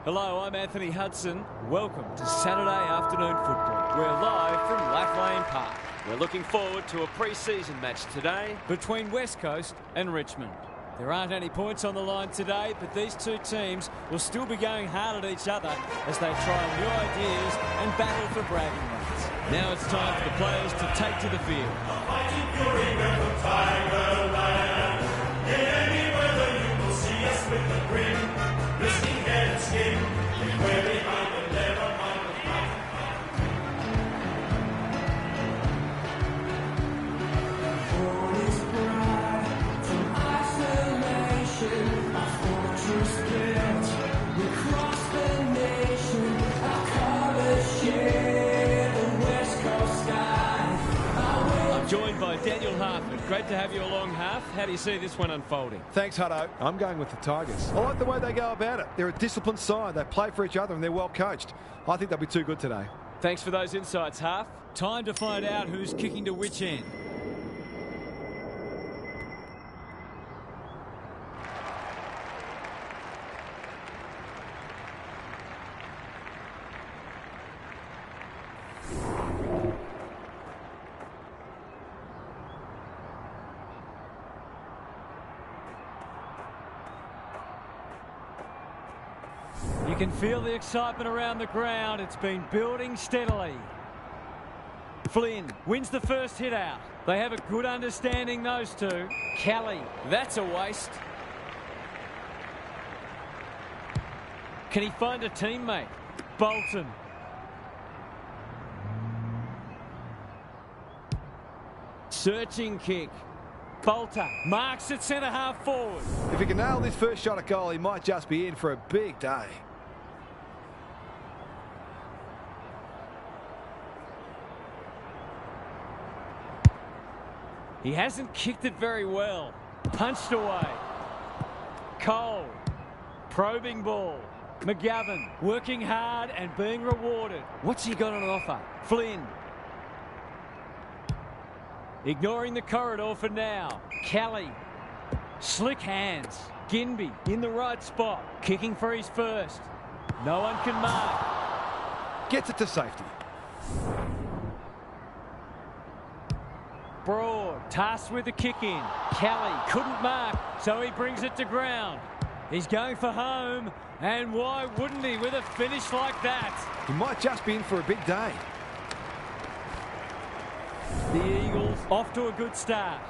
Hello, I'm Anthony Hudson. Welcome to Saturday afternoon football. We're live from Laff Lane Park. We're looking forward to a pre-season match today between West Coast and Richmond. There aren't any points on the line today, but these two teams will still be going hard at each other as they try new ideas and battle for bragging rights. Now it's time for the players to take to the field. Joined by Daniel Harford. Great to have you along, Harf. How do you see this one unfolding? Thanks, Hutto. I'm going with the Tigers. I like the way they go about it. They're a disciplined side. They play for each other and they're well coached. I think they'll be too good today. Thanks for those insights, Harf. Time to find out who's kicking to which end. You can feel the excitement around the ground. It's been building steadily. Flynn wins the first hit out. They have a good understanding, those two. Kelly, that's a waste. Can he find a teammate? Bolton. Searching kick. Bolter marks it centre half forward. If he can nail this first shot at goal, he might just be in for a big day. He hasn't kicked it very well. Punched away. Cole. Probing ball. McGovern working hard and being rewarded. What's he got on offer? Flynn. Ignoring the corridor for now. Kelly. Slick hands. Ginby in the right spot. Kicking for his first. No one can mark. Gets it to safety. Broad, tasked with the kick in. Kelly couldn't mark, so he brings it to ground. He's going for home, and why wouldn't he with a finish like that? He might just be in for a big day. The Eagles off to a good start.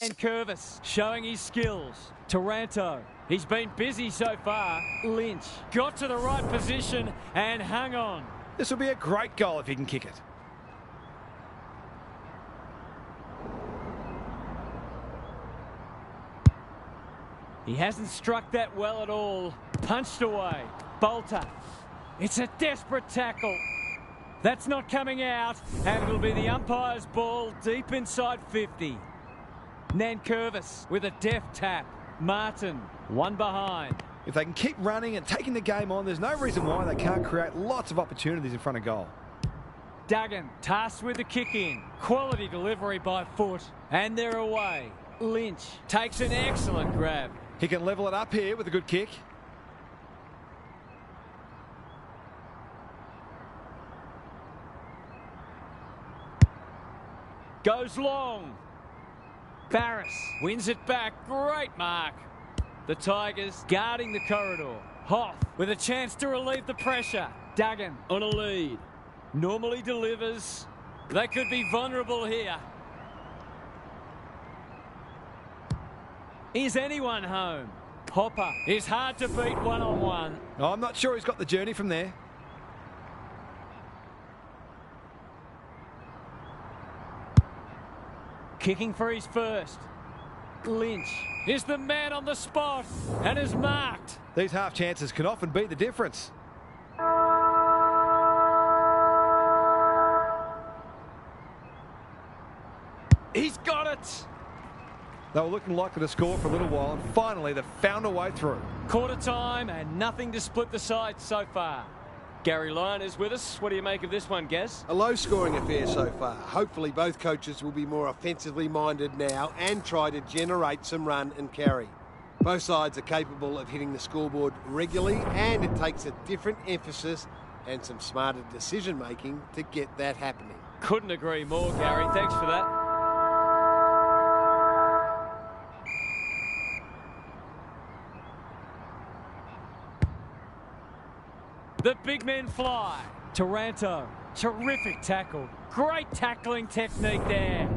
And Curvis showing his skills. Taranto, he's been busy so far. Lynch got to the right position and hung on. This will be a great goal if he can kick it. He hasn't struck that well at all. Punched away. Bolter. It's a desperate tackle. That's not coming out, and it'll be the umpire's ball deep inside 50. Nankervis with a deft tap. Martin, one behind. If they can keep running and taking the game on, there's no reason why they can't create lots of opportunities in front of goal. Duggan tasked with the kick in. Quality delivery by foot. And they're away. Lynch takes an excellent grab. He can level it up here with a good kick. Goes long. Barris wins it back. Great mark. The Tigers guarding the corridor. Hoff with a chance to relieve the pressure. Duggan on a lead. Normally delivers. They could be vulnerable here. Is anyone home? Hopper is hard to beat one-on-one. Oh, I'm not sure he's got the journey from there. Kicking for his first. Lynch is the man on the spot and is marked. These half chances can often be the difference. He's got it. They were looking likely to score for a little while, and finally they've found a way through. Quarter time and nothing to split the sides so far. Gary Lyon is with us. What do you make of this one, Gaz? A low-scoring affair so far. Hopefully both coaches will be more offensively minded now and try to generate some run and carry. Both sides are capable of hitting the scoreboard regularly, and it takes a different emphasis and some smarter decision-making to get that happening. Couldn't agree more, Gary. Thanks for that. The big men fly. Taranto, terrific tackle. Great tackling technique there.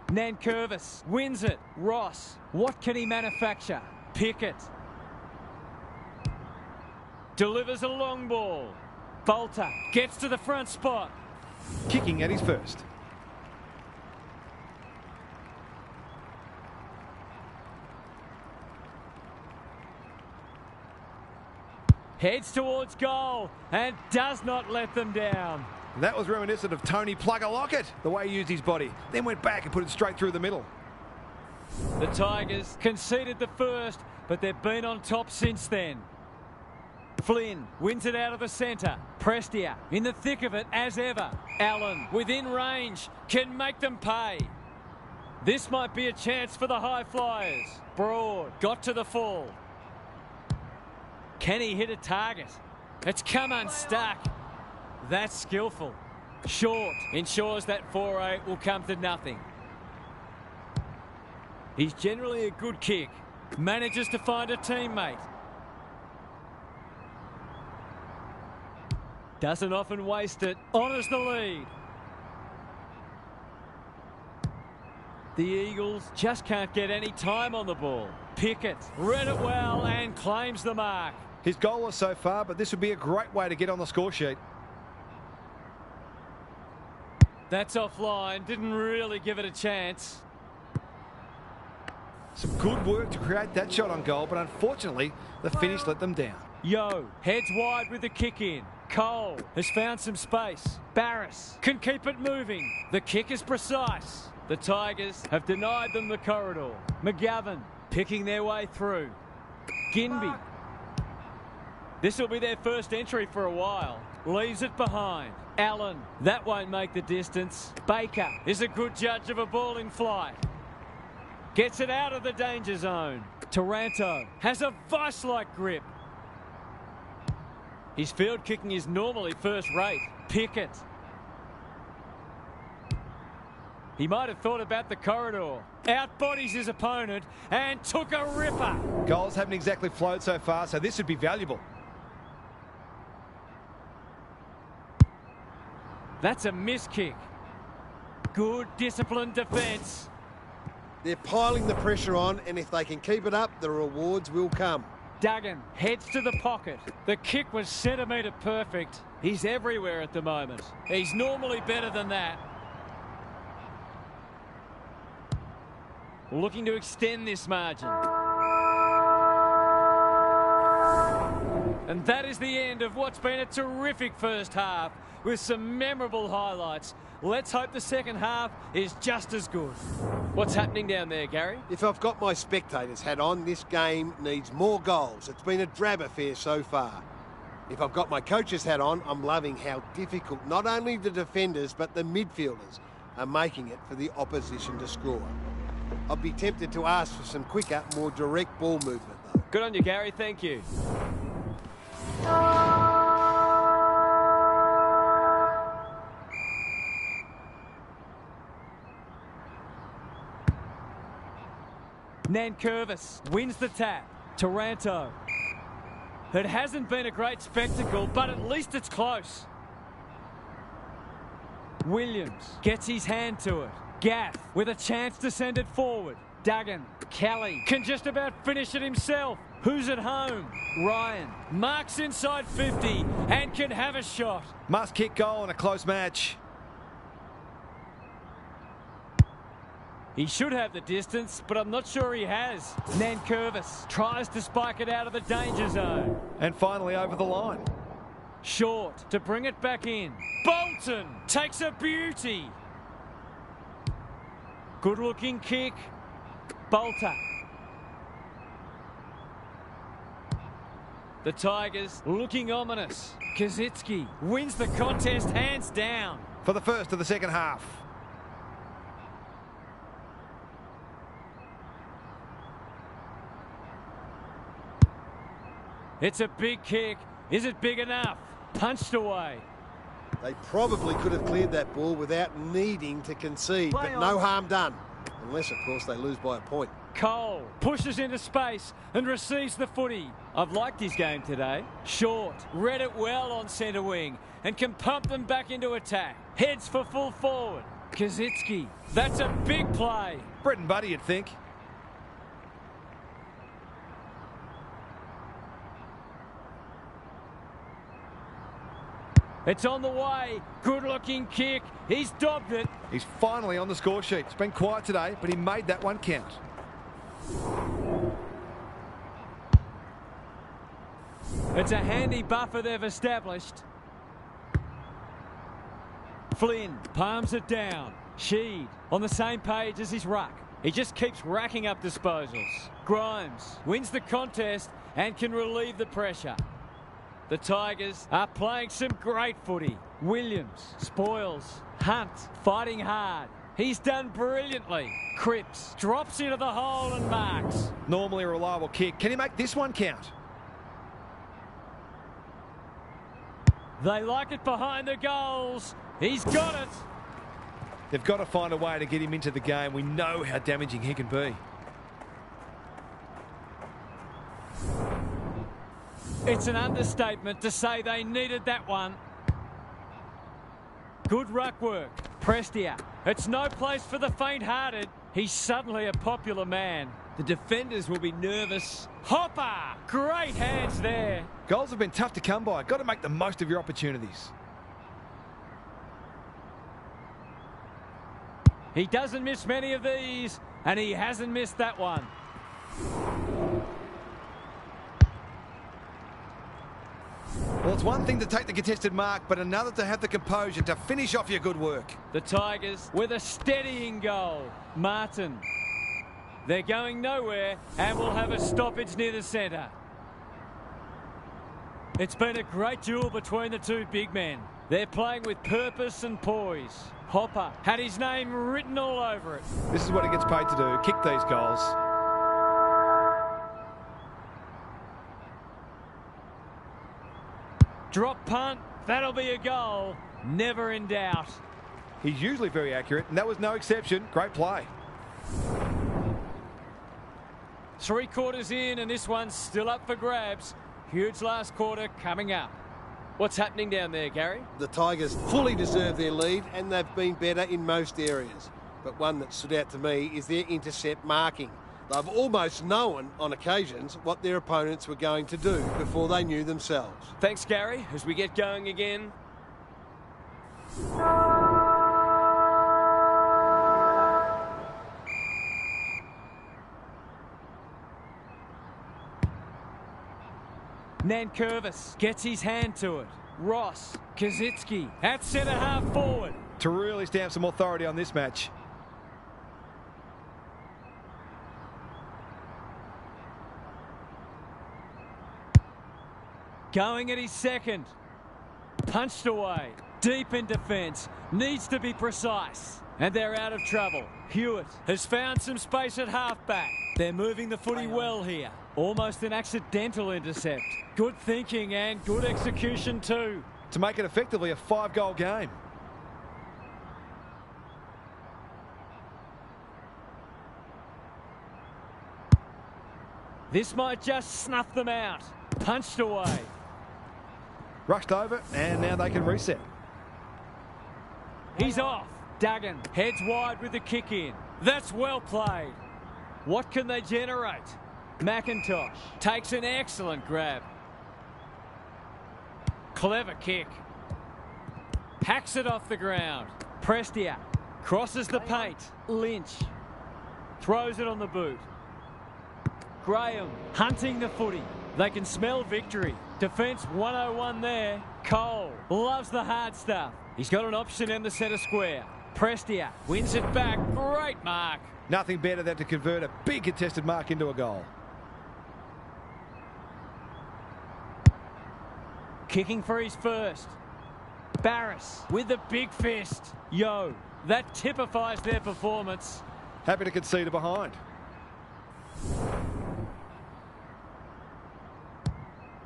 Nankervis wins it. Ross, what can he manufacture? Pickett. Delivers a long ball. Bolter gets to the front spot. Kicking at his first. Heads towards goal and does not let them down. That was reminiscent of Tony Plugger Lockett, the way he used his body, then went back and put it straight through the middle. The Tigers conceded the first, but they've been on top since then. Flynn wins it out of the centre. Prestia in the thick of it as ever. Allen within range can make them pay. This might be a chance for the high flyers. Broad got to the full. Can he hit a target? It's come unstuck. That's skillful. Short ensures that foray will come to nothing. He's generally a good kick. Manages to find a teammate. Doesn't often waste it. Honours the lead. The Eagles just can't get any time on the ball. Pickett read it well and claims the mark. His goal was so far, but this would be a great way to get on the score sheet. That's offline. Didn't really give it a chance. Some good work to create that shot on goal, but unfortunately, the finish let them down. Yo heads wide with the kick in. Cole has found some space. Barris can keep it moving. The kick is precise. The Tigers have denied them the corridor. McGovern picking their way through. Ginby. This will be their first entry for a while. Leaves it behind. Allen, that won't make the distance. Baker is a good judge of a ball in flight. Gets it out of the danger zone. Taranto has a vice-like grip. His field kicking is normally first rate. Pickett. He might have thought about the corridor. Outbodies his opponent and took a ripper. Goals haven't exactly flowed so far, so this would be valuable. That's a miss kick. Good disciplined defence. They're piling the pressure on, and if they can keep it up, the rewards will come. Duggan heads to the pocket. The kick was centimetre perfect. He's everywhere at the moment. He's normally better than that. Looking to extend this margin. And that is the end of what's been a terrific first half with some memorable highlights. Let's hope the second half is just as good. What's happening down there, Gary? If I've got my spectators hat on, this game needs more goals. It's been a drab affair so far. If I've got my coach's hat on, I'm loving how difficult not only the defenders but the midfielders are making it for the opposition to score. I'd be tempted to ask for some quicker, more direct ball movement though. Good on you, Gary. Thank you. Nankervis wins the tap. Taranto. It hasn't been a great spectacle, but at least it's close. Williams gets his hand to it. Gaff with a chance to send it forward. Duggan. Kelly can just about finish it himself. Who's at home? Ryan marks inside 50 and can have a shot. Must kick goal in a close match. He should have the distance, but I'm not sure he has. Nankervis tries to spike it out of the danger zone. And finally over the line. Short to bring it back in. Bolton takes a beauty. Good looking kick. Bolter. The Tigers looking ominous. Kazitsky wins the contest hands down. For the first of the second half. It's a big kick. Is it big enough? Punched away. They probably could have cleared that ball without needing to concede, but no harm done. Unless, of course, they lose by a point. Cole pushes into space and receives the footy. I've liked his game today. Short, read it well on centre wing and can pump them back into attack. Heads for full forward. Kazitsky, that's a big play. Brett and Buddy, you'd think. It's on the way. Good-looking kick. He's dobbed it. He's finally on the score sheet. It's been quiet today, but he made that one count. It's a handy buffer they've established. Flynn palms it down. Sheed on the same page as his ruck. He just keeps racking up disposals. Grimes wins the contest and can relieve the pressure. The Tigers are playing some great footy. Williams spoils. Hunt fighting hard. He's done brilliantly. Cripps drops into the hole and marks. Normally a reliable kick. Can he make this one count? They like it behind the goals. He's got it. They've got to find a way to get him into the game. We know how damaging he can be. It's an understatement to say they needed that one. Good ruck work. Prestia. It's no place for the faint-hearted. He's suddenly a popular man. The defenders will be nervous. Hopper! Great hands there. Goals have been tough to come by. Got to make the most of your opportunities. He doesn't miss many of these, and he hasn't missed that one. Well, it's one thing to take the contested mark, but another to have the composure to finish off your good work. The Tigers with a steadying goal. Martin. They're going nowhere and will have a stoppage near the centre. It's been a great duel between the two big men. They're playing with purpose and poise. Hopper had his name written all over it. This is what he gets paid to do, kick these goals. Drop punt, that'll be a goal. Never in doubt. He's usually very accurate, and that was no exception. Great play. 3 quarters in, and this one's still up for grabs. Huge last quarter coming up. What's happening down there, Gary? The Tigers fully deserve their lead, and they've been better in most areas. But one that stood out to me is their intercept marking. They've almost known, on occasions, what their opponents were going to do before they knew themselves. Thanks, Gary. As we get going again. Nankervis gets his hand to it. Ross, Kazitsky at centre half forward. To really stamp some authority on this match. Going at his second. Punched away. Deep in defence. Needs to be precise. And they're out of trouble. Hewitt has found some space at halfback. They're moving the footy well here. Almost an accidental intercept. Good thinking and good execution too. To make it effectively a 5-goal game. This might just snuff them out. Punched away. Rushed over, and now they can reset. He's off. Duggan heads wide with the kick in. That's well played. What can they generate? McIntosh takes an excellent grab. Clever kick. Hacks it off the ground. Prestia crosses the paint. Lynch throws it on the boot. Graham hunting the footy. They can smell victory. Defence 101 there. Cole loves the hard stuff. He's got an option in the centre square. Prestia wins it back. Great mark. Nothing better than to convert a big contested mark into a goal. kicking for his first. Barris with the big fist. Yo, that typifies their performance. Happy to concede a behind.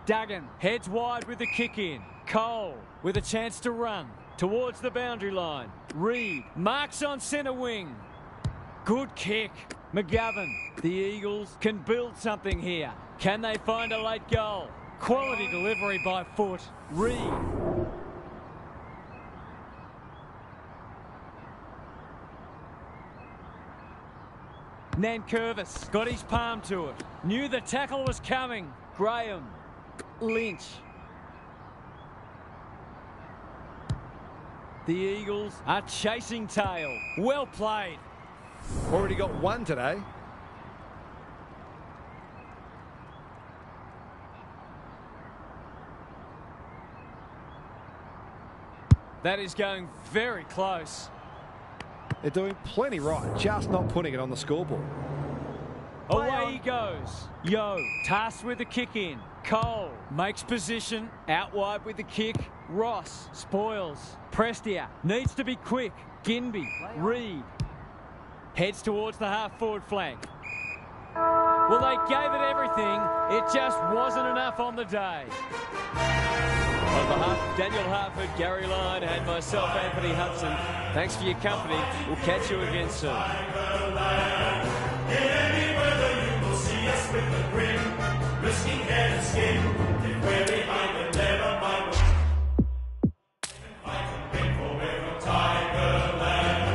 Duggan heads wide with the kick in. Cole with a chance to run towards the boundary line. Reed marks on centre wing. Good kick. McGovern. The Eagles can build something here. Can they find a late goal? Quality delivery by foot. Reed. Nankervis got his palm to it. Knew the tackle was coming. Graham. Lynch. The Eagles are chasing tail. Well played. Already got one today. That is going very close. They're doing plenty right, just not putting it on the scoreboard. Away he goes. Yo, tasked with the kick in. Cole makes position. Out wide with the kick. Ross spoils. Prestia needs to be quick. Ginby. Reed. Heads towards the half-forward flank. Well, they gave it everything. It just wasn't enough on the day. On behalf of Daniel Hartford, Gary Lyon, and myself, Anthony Hudson, thanks for your company. We'll catch you again soon. In any weather you will see us with a grin, risking head and skin. If we're behind and never mind. Fight and win for we're from Tigerland.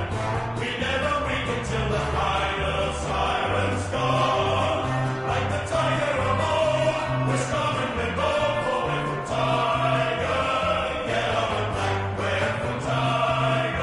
We never weaken till the final siren's gone. Like the tiger of old, we're strong and we're bold, for we're from Tiger. Yellow and black, we're from Tigerland.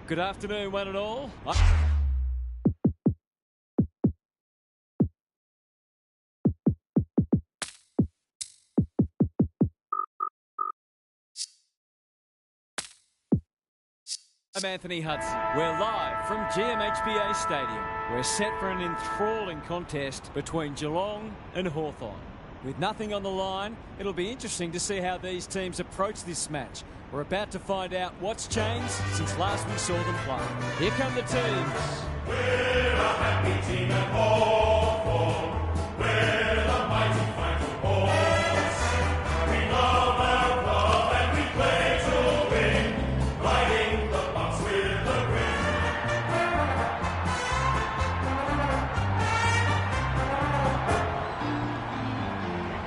Good afternoon, one and all. I'm Anthony Hudson. We're live from GMHBA Stadium. We're set for an enthralling contest between Geelong and Hawthorn. With nothing on the line, it'll be interesting to see how these teams approach this match. We're about to find out what's changed since last we saw them play. Here come the teams. We're a happy team at Hawthorn. We're the mighty Final Horse. We love our club and we play to win, riding the bumps with the grin.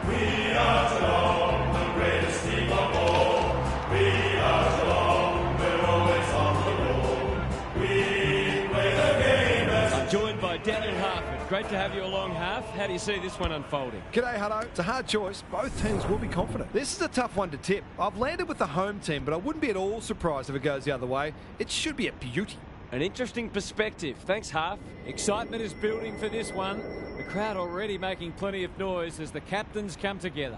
We are Geelong, the greatest team of all. We are Geelong, we're always on the roll. We play the game as I'm joined by Daniel Harford. Great to have you along, Harf. How do you see this one unfolding? G'day, Hutto. It's a hard choice. Both teams will be confident. This is a tough one to tip. I've landed with the home team, but I wouldn't be at all surprised if it goes the other way. It should be a beauty. An interesting perspective. Thanks, Harf. Excitement is building for this one. The crowd already making plenty of noise as the captains come together.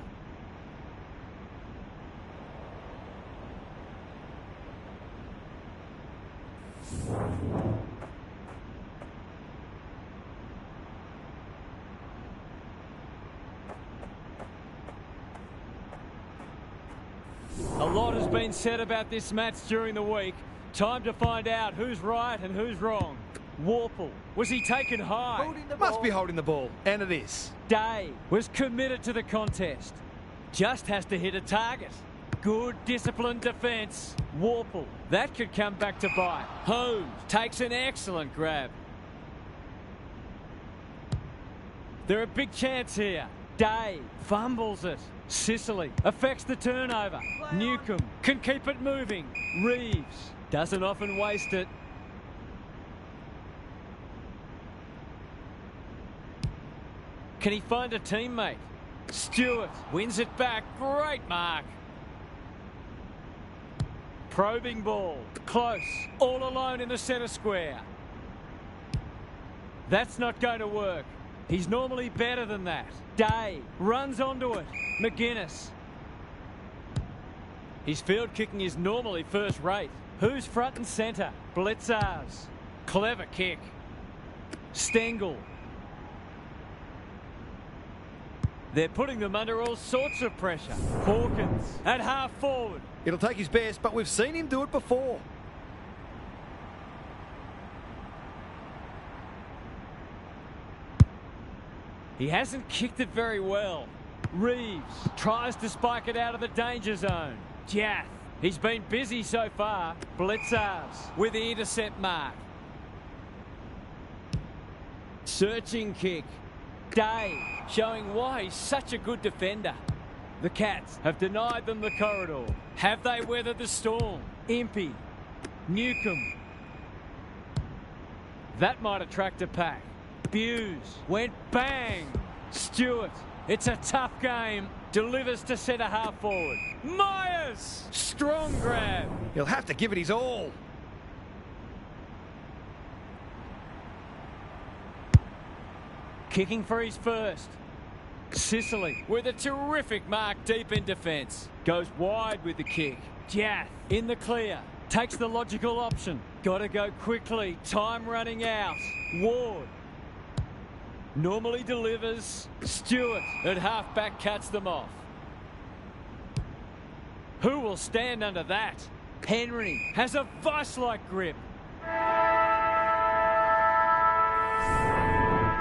A lot has been said about this match during the week. Time to find out who's right and who's wrong. Warple, was he taken high? Must be holding the ball, and it is. Day was committed to the contest. Just has to hit a target. Good disciplined defence. Warple, that could come back to bite. Holmes takes an excellent grab. They're a big chance here. Day fumbles it. Sicily affects the turnover. Newcomb can keep it moving. Reeves doesn't often waste it. Can he find a teammate? Stewart wins it back. Great mark. Probing ball. Close. All alone in the centre square. That's not going to work. He's normally better than that. Day runs onto it. McGuinness. His field kicking is normally first rate. Who's front and centre? Blitzars. Clever kick. Stengel. They're putting them under all sorts of pressure. Hawkins at half forward. It'll take his best, but we've seen him do it before. He hasn't kicked it very well. Reeves tries to spike it out of the danger zone. Jath, he's been busy so far. Blitzars with the intercept mark. Searching kick. Day showing why he's such a good defender. The Cats have denied them the corridor. Have they weathered the storm? Impey. Newcomb. That might attract a pack. Buse went bang. Stewart. It's a tough game. Delivers to centre half forward. Myers. Strong grab. He'll have to give it his all. Kicking for his first. Sicily with a terrific mark deep in defence. Goes wide with the kick. Jath in the clear. Takes the logical option. Got to go quickly. Time running out. Ward. Normally delivers. Stewart at half-back cuts them off. Who will stand under that? Henry has a vice-like grip.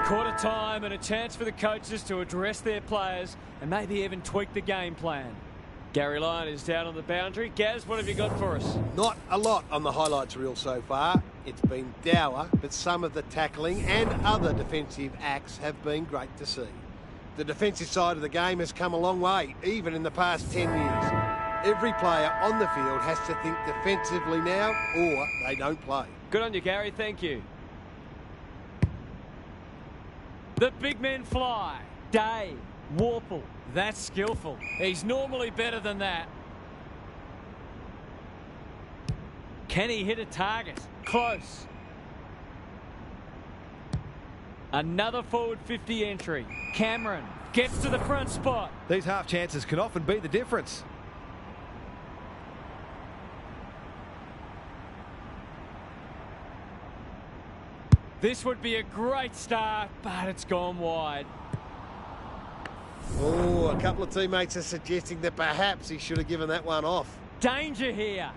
Quarter time and a chance for the coaches to address their players and maybe even tweak the game plan. Gary Lyon is down on the boundary. Gaz, what have you got for us? Not a lot on the highlights reel so far. It's been dour, but some of the tackling and other defensive acts have been great to see. The defensive side of the game has come a long way, even in the past 10 years. Every player on the field has to think defensively now, or they don't play. Good on you, Gary. Thank you. The big men fly. Day. Warple. That's skillful. He's normally better than that. Can he hit a target? Close. Another forward 50 entry. Cameron gets to the front spot. These half chances can often be the difference. This would be a great start, but it's gone wide. Oh, a couple of teammates are suggesting that perhaps he should have given that one off. Danger here.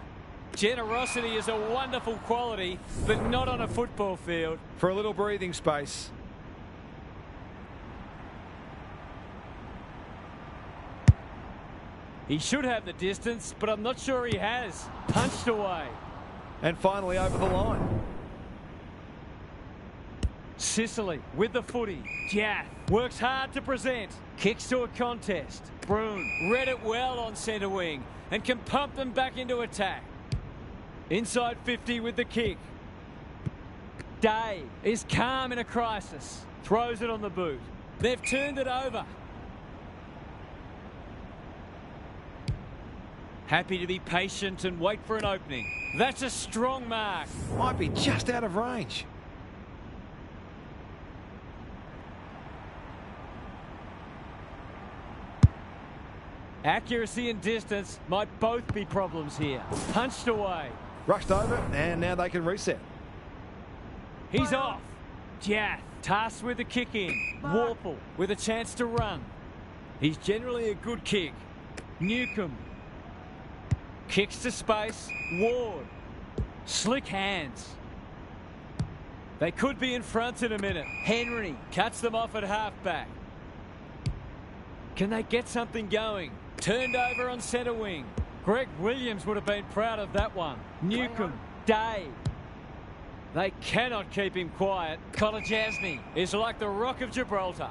Generosity is a wonderful quality, but not on a football field. For a little breathing space. He should have the distance, but I'm not sure he has. Punched away. And finally over the line. Sicily with the footy. Jath works hard to present. Kicks to a contest. Broon read it well on centre wing and can pump them back into attack. Inside 50 with the kick. Day is calm in a crisis. Throws it on the boot. They've turned it over. Happy to be patient and wait for an opening. That's a strong mark. Might be just out of range. Accuracy and distance might both be problems here. Punched away. Rushed over, and now they can reset. He's off. Jath tasked with the kick in. Warple with a chance to run. He's generally a good kick. Newcomb. Kicks to space. Ward. Slick hands. They could be in front in a minute. Henry cuts them off at halfback. Can they get something going? Turned over on centre wing. Greg Williams would have been proud of that one. Newcomb. Day. They cannot keep him quiet. Kolajasny is like the Rock of Gibraltar.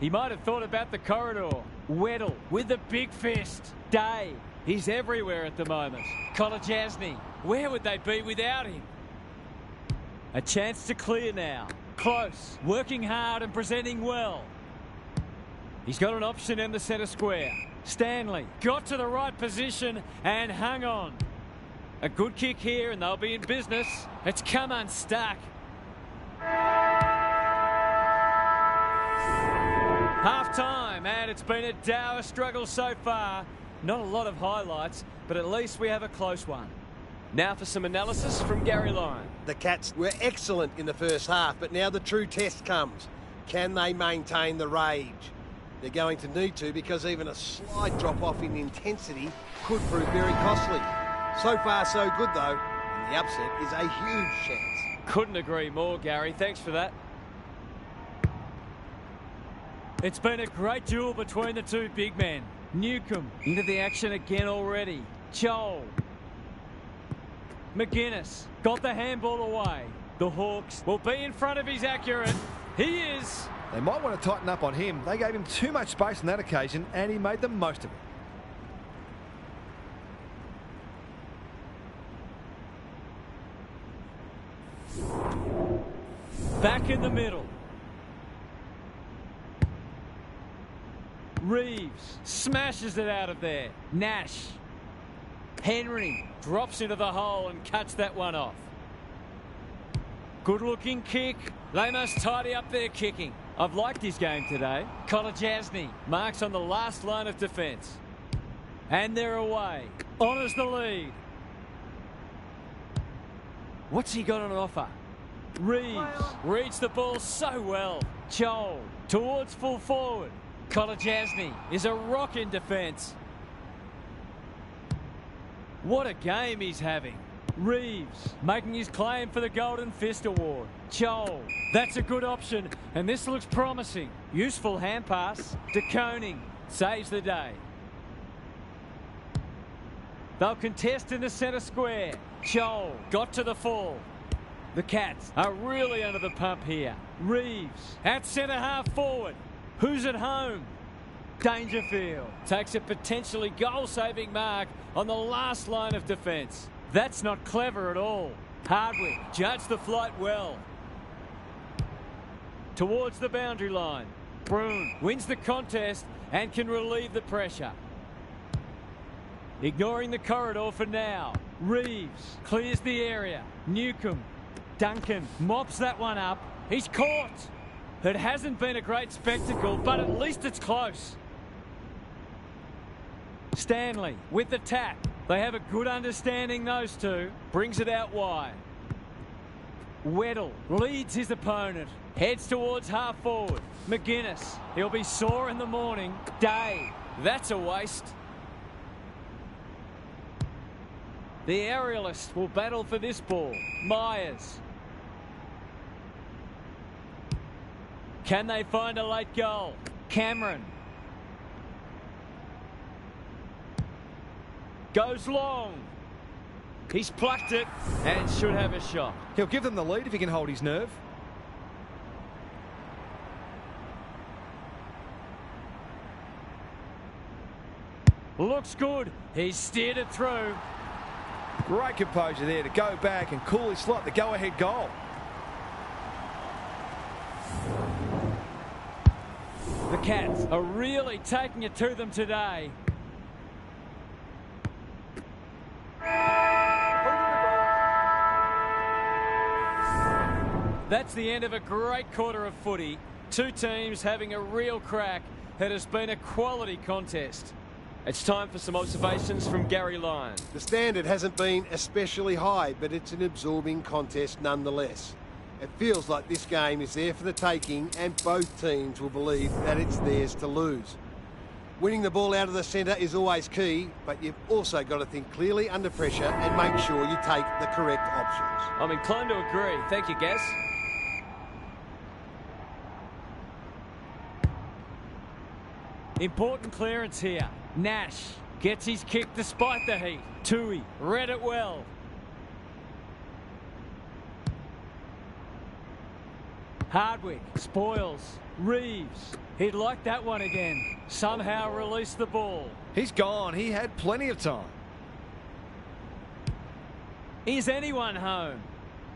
He might have thought about the corridor. Weddle with the big fist. Day. He's everywhere at the moment. Kolajasny. Where would they be without him? A chance to clear now. Close. Working hard and presenting well. He's got an option in the centre square. Stanley got to the right position and hung on. A good kick here and they'll be in business. It's come unstuck. Half time, and it's been a dour struggle so far. Not a lot of highlights, but at least we have a close one. Now for some analysis from Gary Lyon. The Cats were excellent in the first half, but now the true test comes. Can they maintain the rage? They're going to need to, because even a slight drop-off in intensity could prove very costly. So far, so good, though, and the upset is a huge chance. Couldn't agree more, Gary. Thanks for that. It's been a great duel between the two big men. Newcomb into the action again already. Joel. McGuinness got the handball away. The Hawks will be in front of his accurate. He is. They might want to tighten up on him. They gave him too much space on that occasion, and he made the most of it. Back in the middle. Reeves smashes it out of there. Nash. Henry drops into the hole and cuts that one off. Good looking kick. They must tidy up their kicking. I've liked his game today. Kolajasny marks on the last line of defence. And they're away. Honours the lead. What's he got on offer? Reeves reads the ball so well. Joel towards full forward. Kolajasny is a rock in defence. What a game he's having. Reeves making his claim for the Golden Fist Award. Joel, that's a good option, and this looks promising. Useful hand pass. De Koning saves the day. They'll contest in the centre square. Joel got to the fall. The Cats are really under the pump here. Reeves at centre half forward. Who's at home? Dangerfield takes a potentially goal-saving mark on the last line of defence. That's not clever at all. Hardwick judged the flight well. Towards the boundary line. Broon wins the contest and can relieve the pressure. Ignoring the corridor for now. Reeves clears the area. Newcomb. Duncan mops that one up. He's caught. It hasn't been a great spectacle, but at least it's close. Stanley with the tap. They have a good understanding, those two. Brings it out wide. Weddle leads his opponent. Heads towards half forward. McGuinness. He'll be sore in the morning. Day. That's a waste. The aerialist will battle for this ball. Myers. Can they find a late goal? Cameron. Goes long. He's plucked it and should have a shot. He'll give them the lead if he can hold his nerve. Looks good. He's steered it through. Great composure there to go back and coolly slot the go-ahead goal. The Cats are really taking it to them today. That's the end of a great quarter of footy. Two teams having a real crack. It has been a quality contest. It's time for some observations from Gary Lyon. The standard hasn't been especially high, but it's an absorbing contest nonetheless. It feels like this game is there for the taking, and both teams will believe that it's theirs to lose. Winning the ball out of the centre is always key, but you've also got to think clearly under pressure and make sure you take the correct options. I'm inclined to agree. Thank you, Gaz. Important clearance here. Nash gets his kick despite the heat. Tui read it well. Hardwick spoils. Reeves. He'd like that one again. Somehow release the ball. He's gone. He had plenty of time. Is anyone home?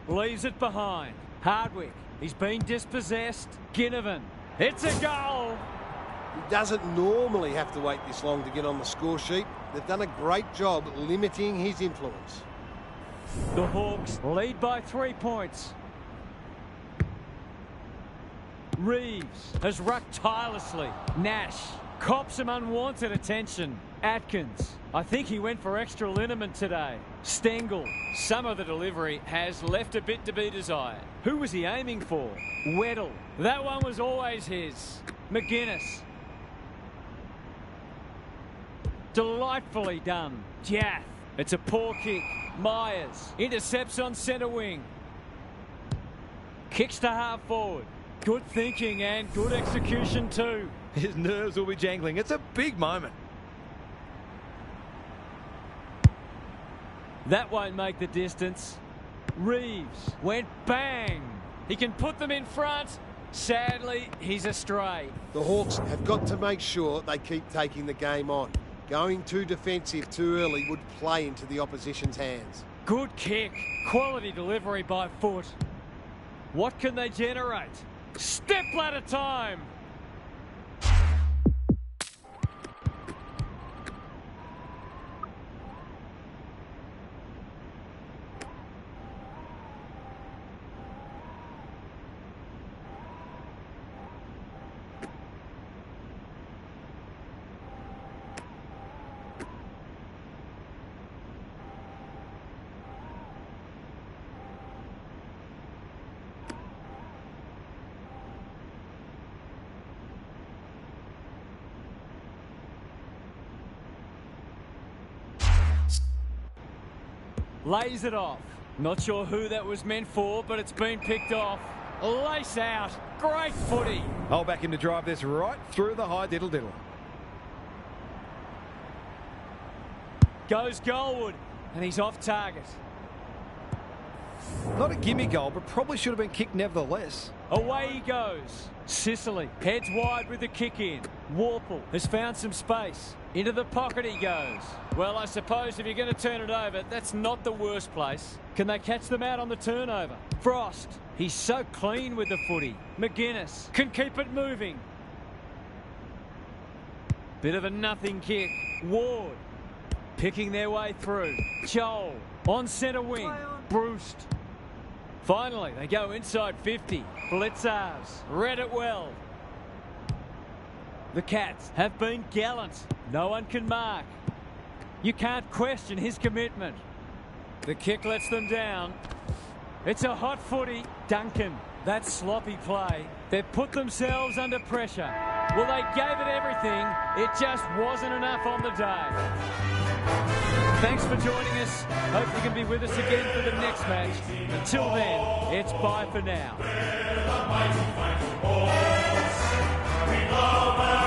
Leaves it behind. Hardwick. He's been dispossessed. Ginnivan. It's a goal. He doesn't normally have to wait this long to get on the score sheet. They've done a great job limiting his influence. The Hawks lead by 3 points. Reeves has rucked tirelessly. Nash cops some unwanted attention. Atkins, I think he went for extra liniment today. Stengel, some of the delivery has left a bit to be desired. Who was he aiming for? Weddle, that one was always his. McGuinness. Delightfully done. Jath, it's a poor kick. Myers intercepts on centre wing. Kicks to half forward. Good thinking and good execution too. His nerves will be jangling. It's a big moment. That won't make the distance. Reeves went bang. He can put them in front. Sadly, he's astray. The Hawks have got to make sure they keep taking the game on. Going too defensive too early would play into the opposition's hands. Good kick. Quality delivery by foot. What can they generate? Step ladder time. Lays it off. Not sure who that was meant for, but it's been picked off. Lace out. Great footy. I'll back him to drive this right through the high diddle-diddle. Goes goalward, and he's off target. Not a gimme goal, but probably should have been kicked nevertheless. Away he goes. Sicily heads wide with the kick in. Warple has found some space. Into the pocket he goes. Well, I suppose if you're going to turn it over, that's not the worst place. Can they catch them out on the turnover? Frost, he's so clean with the footy. McGuinness can keep it moving. Bit of a nothing kick. Ward picking their way through. Joel on centre wing. Bruce. Finally, they go inside 50. Blitzars read it well. The Cats have been gallant. No one can mark. You can't question his commitment. The kick lets them down. It's a hot footy. Duncan. That sloppy play. They've put themselves under pressure. Well, they gave it everything. It just wasn't enough on the day. Thanks for joining us. Hope you can be with us again for the next match. Until then, it's bye for now. We love